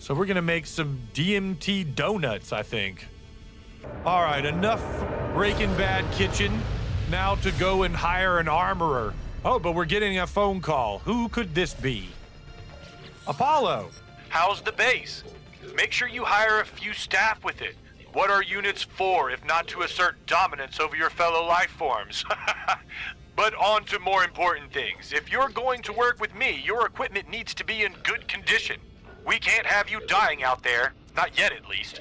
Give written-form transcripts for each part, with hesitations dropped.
So we're gonna make some DMT donuts, I think. All right, enough Breaking Bad kitchen. Now to go and hire an armorer. Oh, but we're getting a phone call. Who could this be? Apollo. How's the base? Make sure you hire a few staff with it. What are units for if not to assert dominance over your fellow life forms? But on to more important things. If you're going to work with me, your equipment needs to be in good condition. We can't have you dying out there, not yet at least.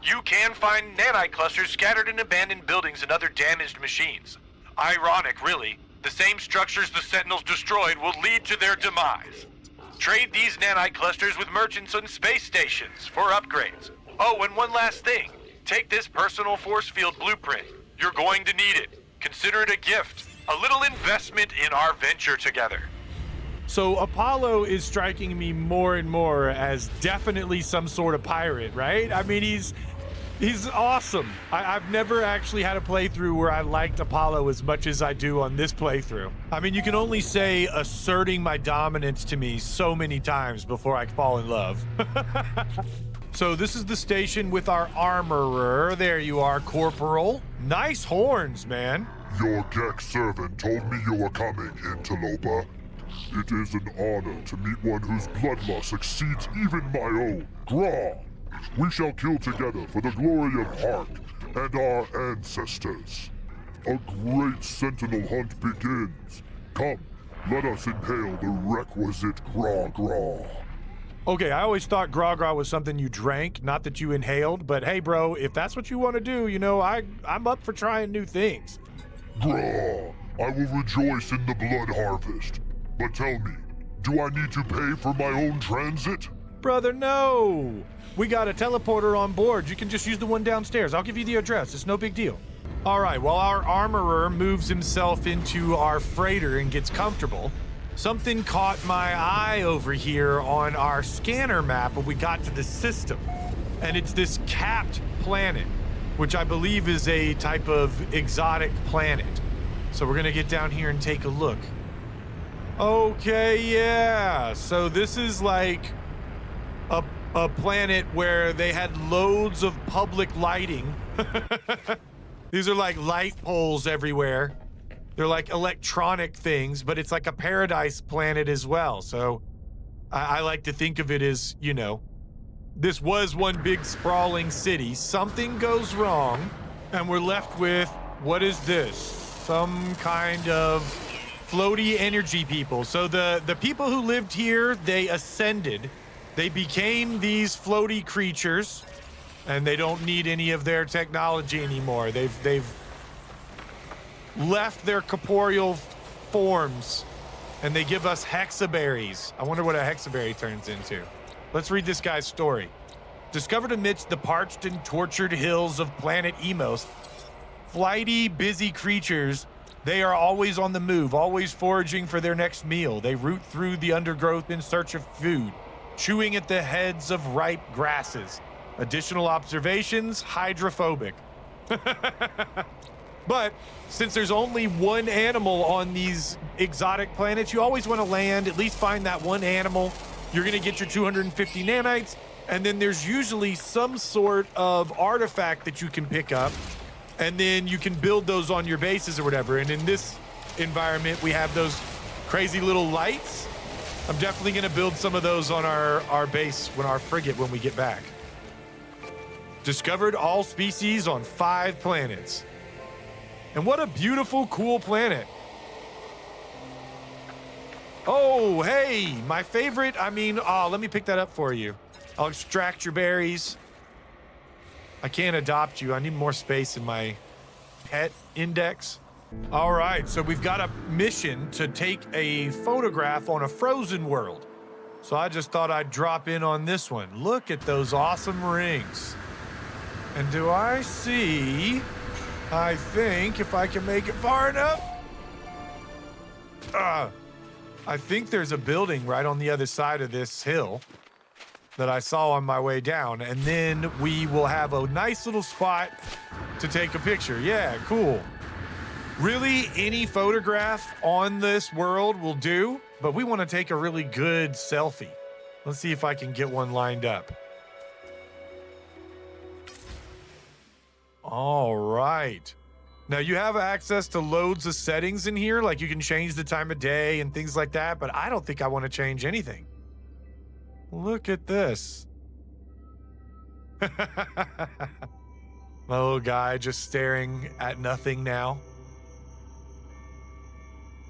You can find nanite clusters scattered in abandoned buildings and other damaged machines. Ironic, really. The same structures the Sentinels destroyed will lead to their demise. Trade these nanite clusters with merchants on space stations for upgrades. Oh, and one last thing. Take this personal force field blueprint. You're going to need it. Consider it a gift. A little investment in our venture together. So Apollo is striking me more and more as definitely some sort of pirate, right? I mean, he's awesome. I've never actually had a playthrough where I liked Apollo as much as I do on this playthrough. I mean, you can only say asserting my dominance to me so many times before I fall in love. So this is the station with our armorer. There you are, Corporal. Nice horns, man. Your Gex servant told me you were coming, Interloper. It is an honor to meet one whose bloodlust exceeds even my own, Graw. We shall kill together for the glory of Hark and our ancestors. A great sentinel hunt begins. Come, let us inhale the requisite Graw. Okay, I always thought Graw was something you drank, not that you inhaled, but hey bro, if that's what you want to do, you know, I'm up for trying new things. Graw, I will rejoice in the blood harvest. But tell me, do I need to pay for my own transit? Brother, no! We got a teleporter on board. You can just use the one downstairs. I'll give you the address. It's no big deal. All right, while our armorer moves himself into our freighter and gets comfortable, something caught my eye over here on our scanner map when we got to the system. And it's this capped planet, which I believe is a type of exotic planet. So we're gonna get down here and take a look. Okay, yeah. So this is like a planet where they had loads of public lighting. These are like light poles everywhere. They're like electronic things, but it's like a paradise planet as well. So I like to think of it as, you know, this was one big sprawling city. Something goes wrong, and we're left with, what is this? Some kind of floaty energy people. So the people who lived here, they ascended. They became these floaty creatures, and they don't need any of their technology anymore. They've left their corporeal forms, and they give us hexaberries. I wonder what a hexaberry turns into. Let's read this guy's story. Discovered amidst the parched and tortured hills of planet Emos, flighty, busy creatures, they are always on the move, always foraging for their next meal. They root through the undergrowth in search of food, chewing at the heads of ripe grasses. Additional observations, hydrophobic. But since there's only one animal on these exotic planets, you always want to land, at least find that one animal. You're going to get your 250 nanites, and then there's usually some sort of artifact that you can pick up, and then you can build those on your bases or whatever. And in this environment, we have those crazy little lights. I'm definitely going to build some of those on our base, our frigate, when we get back. Discovered all species on 5 planets. And what a beautiful, cool planet. Oh, hey, my favorite. I mean, let me pick that up for you. I'll extract your berries. I can't adopt you. I need more space in my pet index. All right, so we've got a mission to take a photograph on a frozen world. So I just thought I'd drop in on this one. Look at those awesome rings. And do I see... I think if I can make it far enough. I think there's a building right on the other side of this hill that I saw on my way down. And then we will have a nice little spot to take a picture. Yeah, cool. Really, any photograph on this world will do, but we want to take a really good selfie. Let's see if I can get one lined up. All right. Now you have access to loads of settings in here, like you can change the time of day and things like that, but I don't think I want to change anything. Look at this. My little guy just staring at nothing now.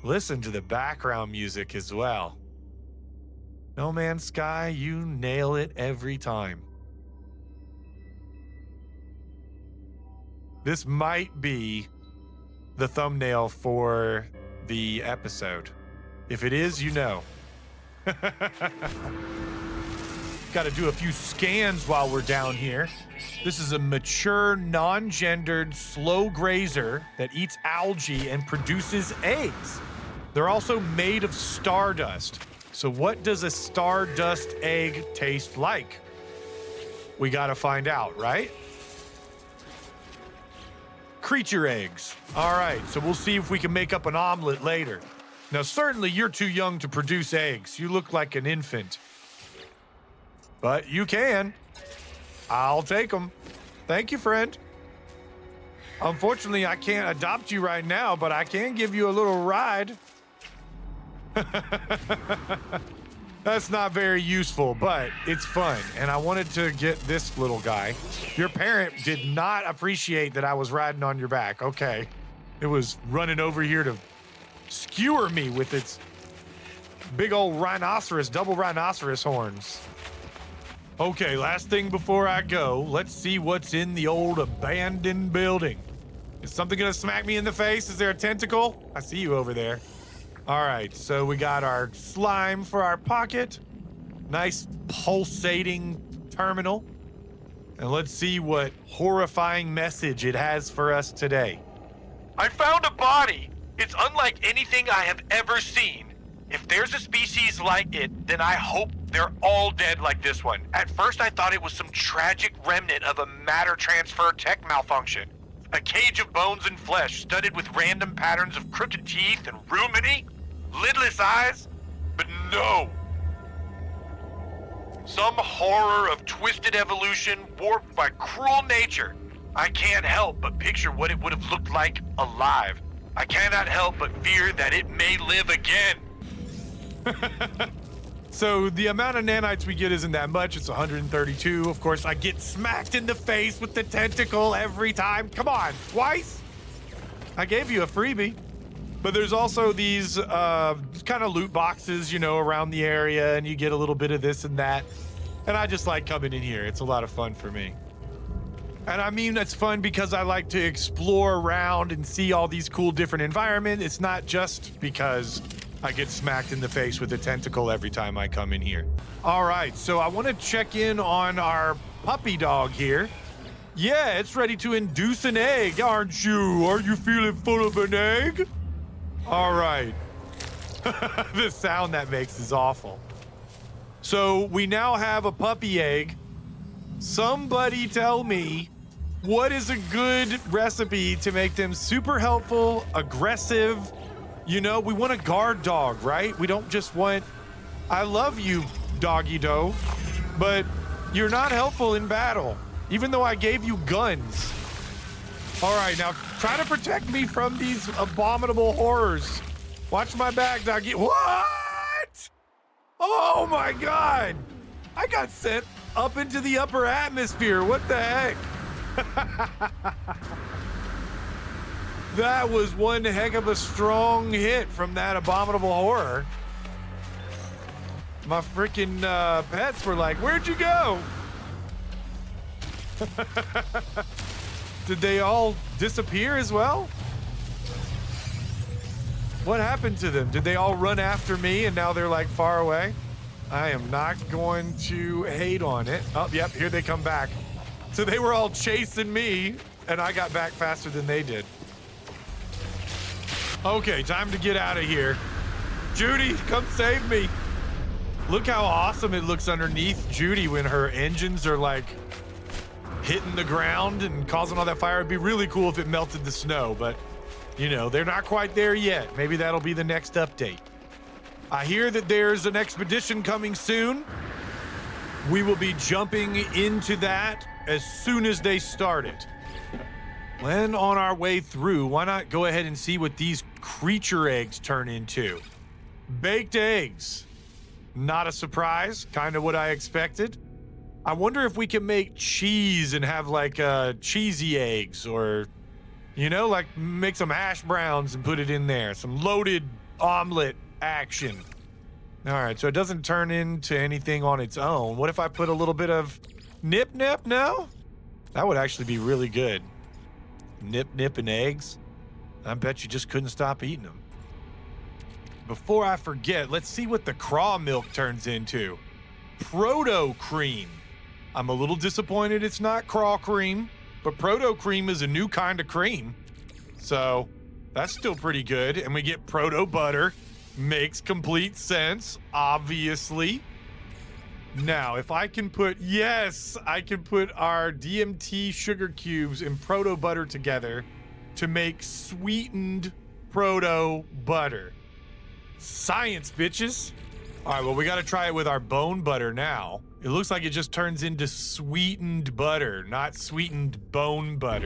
Listen to the background music as well. No Man's Sky, you nail it every time. This might be the thumbnail for the episode. If it is, you know. Got to do a few scans while we're down here. This is a mature, non-gendered, slow grazer that eats algae and produces eggs. They're also made of stardust. So what does a stardust egg taste like? We got to find out, right? Creature eggs. All right, so we'll see if we can make up an omelet later. Now, certainly you're too young to produce eggs. You look like an infant. But you can. I'll take them. Thank you, friend. Unfortunately, I can't adopt you right now, but I can give you a little ride. That's not very useful, but it's fun. And I wanted to get this little guy. Your parent did not appreciate that I was riding on your back. Okay. It was running over here to skewer me with its big old rhinoceros, double rhinoceros horns. Okay, last thing before I go, let's see what's in the old abandoned building. Is something gonna smack me in the face? Is there a tentacle? I see you over there. All right, so we got our slime for our pocket. Nice pulsating terminal. And let's see what horrifying message it has for us today. I found a body. It's unlike anything I have ever seen. If there's a species like it, then I hope they're all dead like this one. At first, I thought it was some tragic remnant of a matter transfer tech malfunction. A cage of bones and flesh studded with random patterns of crooked teeth and ruminy, lidless eyes. But no. Some horror of twisted evolution warped by cruel nature. I can't help but picture what it would have looked like alive. I cannot help but fear that it may live again. So the amount of nanites we get isn't that much. It's 132. Of course, I get smacked in the face with the tentacle every time. Come on, twice? I gave you a freebie. But there's also these kind of loot boxes, you know, around the area, and you get a little bit of this and that. And I just like coming in here. It's a lot of fun for me. And I mean, it's fun because I like to explore around and see all these cool different environments. It's not just because I get smacked in the face with a tentacle every time I come in here. All right, so I want to check in on our puppy dog here. Yeah, it's ready to induce an egg, aren't you? Are you feeling full of an egg? All right. The sound that makes is awful. So we now have a puppy egg. Somebody tell me, what is a good recipe to make them super helpful, aggressive? You know, we want a guard dog, right? We don't just want, I love you, doggy doe, but you're not helpful in battle, even though I gave you guns. All right, now try to protect me from these abominable horrors. Watch my back, doggy. What? Oh my God. I got sent up into the upper atmosphere. What the heck? That was one heck of a strong hit from that abominable horror. My freaking pets were like, where'd you go? Did they all disappear as well? What happened to them? Did they all run after me and now they're like far away? I am not going to hate on it. Oh, yep, here they come back. So they were all chasing me and I got back faster than they did. Okay, time to get out of here. Judy, come save me. Look how awesome it looks underneath Judy when her engines are like hitting the ground and causing all that fire. It'd be really cool if it melted the snow, but you know, they're not quite there yet. Maybe that'll be the next update. I hear that there's an expedition coming soon. We will be jumping into that as soon as they start it. When on our way through, why not go ahead and see what these creature eggs turn into? Baked eggs. Not a surprise, kind of what I expected. I wonder if we can make cheese and have like cheesy eggs, or, you know, like make some hash browns and put it in there. Some loaded omelet action. All right, so it doesn't turn into anything on its own. What if I put a little bit of nip nip? No? That would actually be really good. Nip nip and eggs. I bet you just couldn't stop eating them. Before I forget, let's see what the craw milk turns into. Proto cream. I'm a little disappointed it's not craw cream, but proto cream is a new kind of cream. So that's still pretty good. And we get proto butter. Makes complete sense, obviously. Now, if I can put, yes, I can put our DMT sugar cubes and proto butter together to make sweetened proto butter. Science, bitches. All right, well, we got to try it with our bone butter now. It looks like it just turns into sweetened butter, not sweetened bone butter.